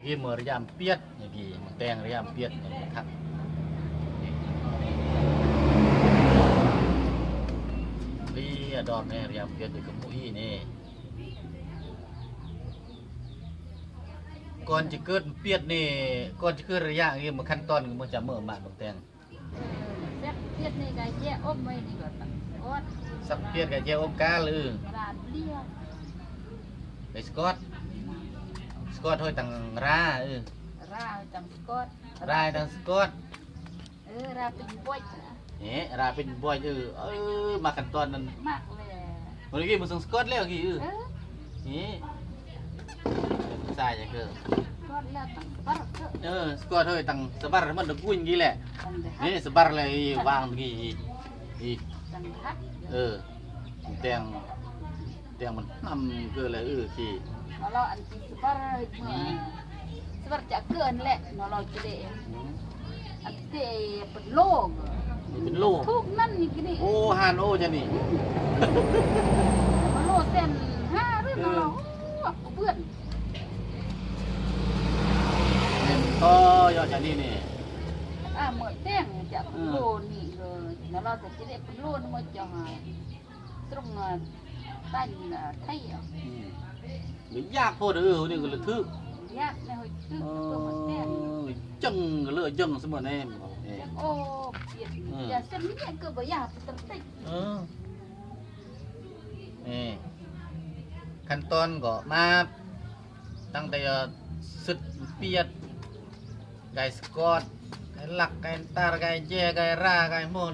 กี่มือระยำเปียดอย่างกี่มันแตงระยำเปียดอย่างนี้ครับลีดอนเนี่ยระยำเปียดอยู่กับมุ้ยนี่ก่อนจะเกิดเปียดนี่ก่อนจะเกิดระยะนี่มันขั้นตอนมันจะเมื่อมาบางแตงเซ็ตเปียดนี่ก็แย่อมไว้นี่ก็ตัดก้อน สักเปียดกับเจ้าอมกาหรือ ร้านเลี้ยง ไปสกอตห้อยตังราร้านจังก้อน รายตังสกอตร้านเป็นบ่อยนะ ราเป็นบ่อยมาขั้นตอนนั้น มากเลย วันนี้มันส่งสกอตแล้วกี่นี่ใช่ยังเกิด ก้อนแล้วตังบัรก็ สกอตเฮ้ยตังสบัรมันตะกุ้ยงี้แหละนี่สบัรเลยวางกี่อีก ตังฮักแตงมันทำเกิดอะไรกี่เราอันที่สบัรเมื่อสบัรจะเกินแหละเราจะได้อันที่เป็นโลก เป็นโลทุกนั่นนี่กี่นี่ โอ้ฮานโอจะนี่ โลเส้น5หรือเราเพื่อน ก็ยอดจะนี่นี่ เหมือนแต้งจากโลนี่เลยแล้วเราจะได้เป็นโลนึงมาจะหายตรงใต้ไทยหรือยากพอนี่ก็เลยทึก ยากในหัวตึกตัวเหมือนแต้ง จังเลยจังเสมอแน่โอ้เปลี่ยนอย่าเส้นนี้ก็บ่อยากตั้งแต่ขั้นตอนก็มาตั้งแต่สุดเปียดไก่สกอตไก่หลักไก่ตาไก่แย่ไก่ราไก่ม่วง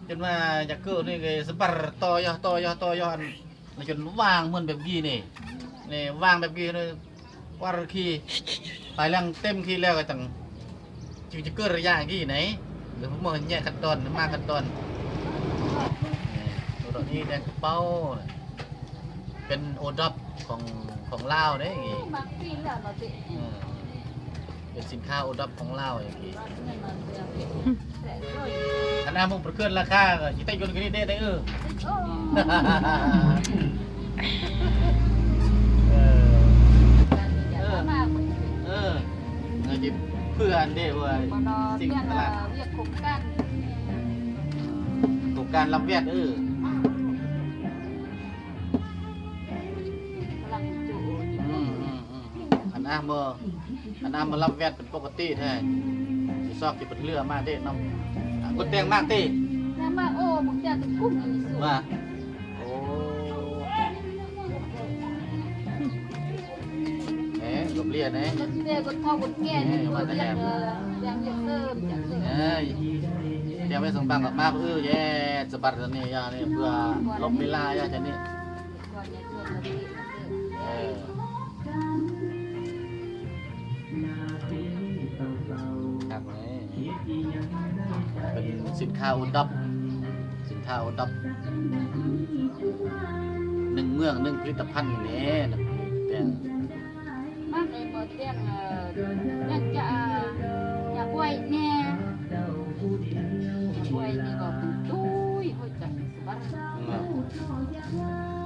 จนมาจะเกิดนี่ไก่สบัรต่อยอันจนวางเหมือนแบบกี้นี่วางแบบกี้เลยว่าขี้ไปแล้วเต็มขี้แล้วก็ตั้งจึงจะเกิดระยะกี้ไหนหรือพวกมันแยกขั้นตอนมากขั้นตอนตัวนี้แดงกระเป๋าเป็นโอดอปของลาวเนี่ยอย่างงี้เป็นสินค้าโอดอปของลาวอย่างงี้ขณะมึงประเกินราคาก็ยิ่งได้ยนกันนี่ได้จิเพื่อนเด้ว่าสิ่งตลาดโครงการรับเวียดอันน้ำมารับเวียดเป็นปกติแท้ซอกจะเป็นเรือมากเด้น้องกดแตงมากเต้มากโอ้มึงจะถึงกุ้งอันนี้สูงว่าโอ้กบเลียนกดเลียกดท่อกดแก่นี่กดเลียยังจะเติมจะเติมเดี๋ยวไปส่งบังกับมาแย่สบัดนี่ยานี่เพื่อลบเวลายาจะนี่ครับเป็นสินค้าอุดมหนึ่งเมืองหนึ่งผลิตภัณฑ์นี่แต่มากเลยหมดเรื่องอยากจะอยากไว้แน่ไว้นี่ก็เป็นตุ้ยหัวใจสบาย